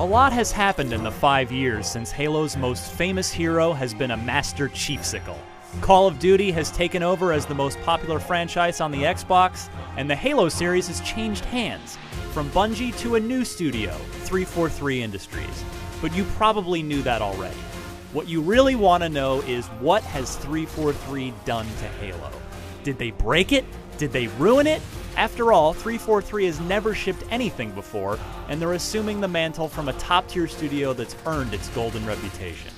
A lot has happened in the 5 years since Halo's most famous hero has been a Master Chiefsicle. Call of Duty has taken over as the most popular franchise on the Xbox, and the Halo series has changed hands, from Bungie to a new studio, 343 Industries. But you probably knew that already. What you really want to know is, what has 343 done to Halo? Did they break it? Did they ruin it? After all, 343 has never shipped anything before, and they're assuming the mantle from a top-tier studio that's earned its golden reputation.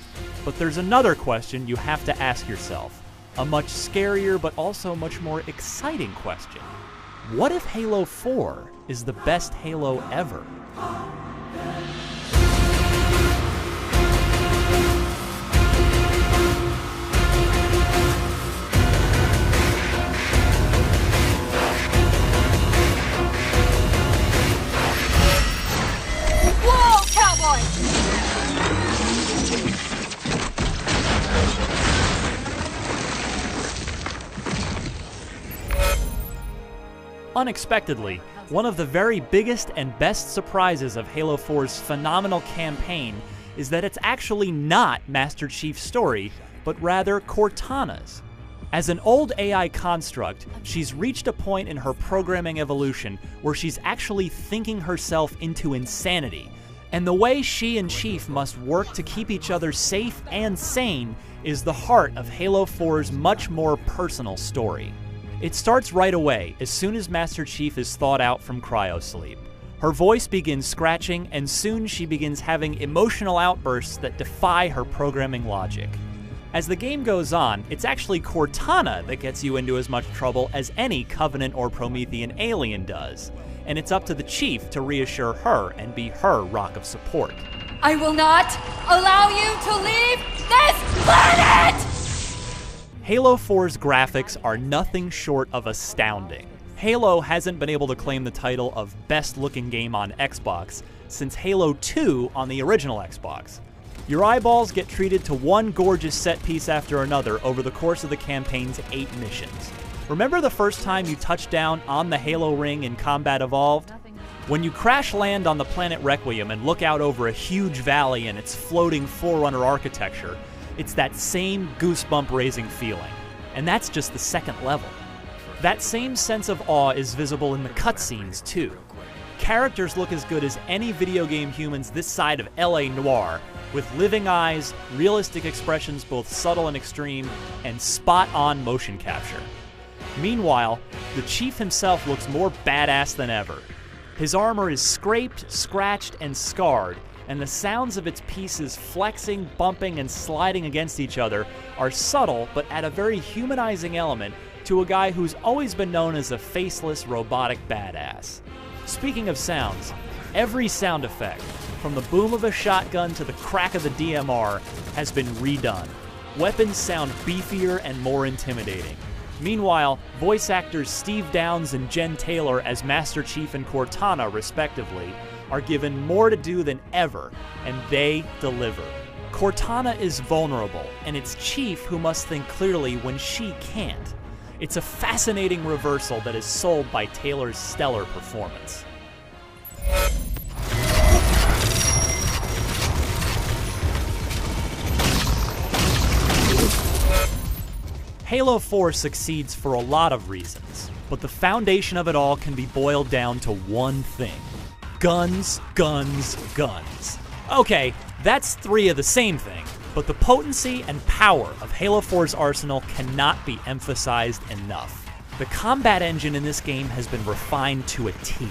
But there's another question you have to ask yourself, a much scarier but also much more exciting question. What if Halo 4 is the best Halo ever? Unexpectedly, one of the very biggest and best surprises of Halo 4's phenomenal campaign is that it's actually not Master Chief's story, but rather Cortana's. As an old AI construct, she's reached a point in her programming evolution where she's actually thinking herself into insanity, and the way she and Chief must work to keep each other safe and sane is the heart of Halo 4's much more personal story. It starts right away, as soon as Master Chief is thawed out from cryosleep. Her voice begins scratching, and soon she begins having emotional outbursts that defy her programming logic. As the game goes on, it's actually Cortana that gets you into as much trouble as any Covenant or Promethean alien does, and it's up to the Chief to reassure her and be her rock of support. I will not allow you to leave this planet! Halo 4's graphics are nothing short of astounding. Halo hasn't been able to claim the title of best looking game on Xbox since Halo 2 on the original Xbox. Your eyeballs get treated to one gorgeous set piece after another over the course of the campaign's 8 missions. Remember the first time you touched down on the Halo ring in Combat Evolved? When you crash land on the planet Requiem and look out over a huge valley and its floating Forerunner architecture, it's that same goosebump-raising feeling. And that's just the second level. That same sense of awe is visible in the cutscenes, too. Characters look as good as any video game humans this side of LA Noire, with living eyes, realistic expressions both subtle and extreme, and spot-on motion capture. Meanwhile, the Chief himself looks more badass than ever. His armor is scraped, scratched, and scarred, and the sounds of its pieces flexing, bumping, and sliding against each other are subtle but add a very humanizing element to a guy who's always been known as a faceless, robotic badass. Speaking of sounds, every sound effect, from the boom of a shotgun to the crack of the DMR, has been redone. Weapons sound beefier and more intimidating. Meanwhile, voice actors Steve Downes and Jen Taylor as Master Chief and Cortana, respectively, are given more to do than ever, and they deliver. Cortana is vulnerable, and it's Chief who must think clearly when she can't. It's a fascinating reversal that is sold by Taylor's stellar performance. Halo 4 succeeds for a lot of reasons, but the foundation of it all can be boiled down to one thing. Guns, guns, guns. Okay, that's 3 of the same thing, but the potency and power of Halo 4's arsenal cannot be emphasized enough. The combat engine in this game has been refined to a T.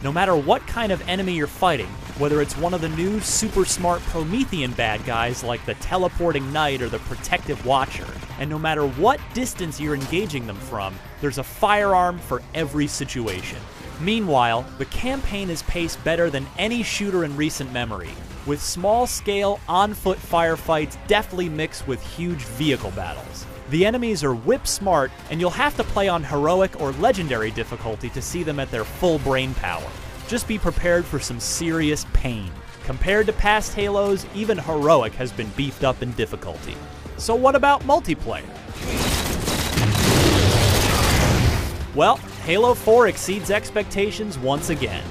No matter what kind of enemy you're fighting, whether it's one of the new super smart Promethean bad guys like the Teleporting Knight or the Protective Watcher, and no matter what distance you're engaging them from, there's a firearm for every situation. Meanwhile, the campaign is paced better than any shooter in recent memory, with small-scale, on-foot firefights deftly mixed with huge vehicle battles. The enemies are whip-smart, and you'll have to play on heroic or legendary difficulty to see them at their full brain power. Just be prepared for some serious pain. Compared to past Halos, even heroic has been beefed up in difficulty. So what about multiplayer? Well, Halo 4 exceeds expectations once again.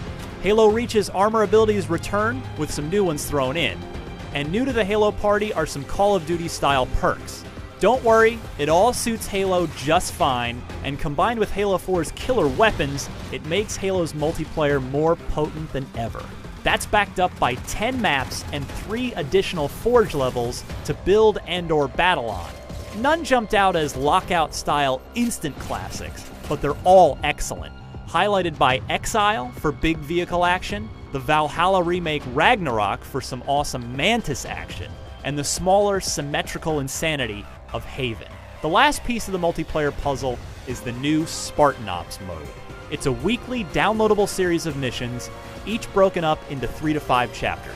Halo Reach's armor abilities return with some new ones thrown in. And new to the Halo party are some Call of Duty style perks. Don't worry, it all suits Halo just fine, and combined with Halo 4's killer weapons, it makes Halo's multiplayer more potent than ever. That's backed up by 10 maps and 3 additional Forge levels to build and/or battle on. None jumped out as Lockout-style instant classics, but they're all excellent, highlighted by Exile for big vehicle action, the Valhalla remake Ragnarok for some awesome Mantis action, and the smaller symmetrical insanity of Haven. The last piece of the multiplayer puzzle is the new Spartan Ops mode. It's a weekly downloadable series of missions, each broken up into 3 to 5 chapters.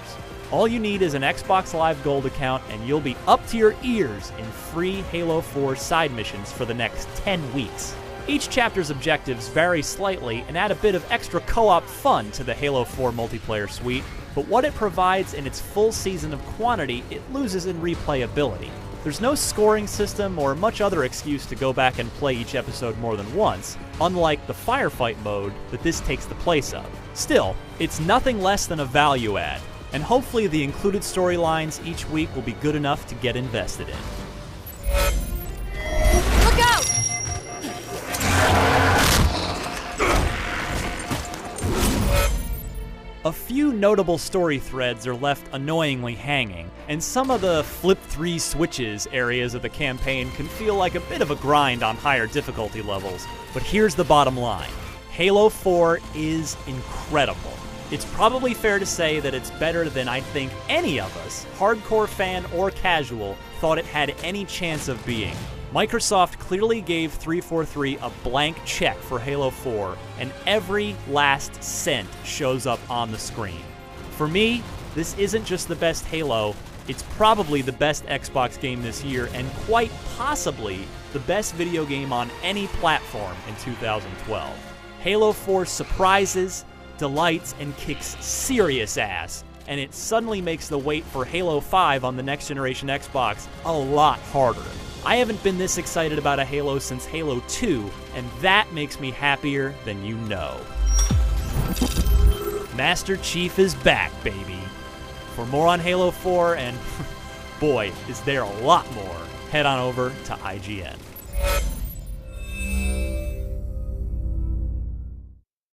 All you need is an Xbox Live Gold account and you'll be up to your ears in free Halo 4 side missions for the next 10 weeks. Each chapter's objectives vary slightly and add a bit of extra co-op fun to the Halo 4 multiplayer suite, but what it provides in its full season of quantity, it loses in replayability. There's no scoring system or much other excuse to go back and play each episode more than once, unlike the Firefight mode that this takes the place of. Still, it's nothing less than a value add, and hopefully the included storylines each week will be good enough to get invested in. Look out! A few notable story threads are left annoyingly hanging, and some of the flip 3 switches areas of the campaign can feel like a bit of a grind on higher difficulty levels. But here's the bottom line. Halo 4 is incredible. It's probably fair to say that it's better than I think any of us, hardcore fan or casual, thought it had any chance of being. Microsoft clearly gave 343 a blank check for Halo 4, and every last cent shows up on the screen. For me, this isn't just the best Halo, it's probably the best Xbox game this year, and quite possibly the best video game on any platform in 2012. Halo 4 surprises, delights, and kicks serious ass, and it suddenly makes the wait for Halo 5 on the next generation Xbox a lot harder. I haven't been this excited about a Halo since Halo 2, and that makes me happier than you know. Master Chief is back, baby. For more on Halo 4, and boy, is there a lot more, head on over to IGN.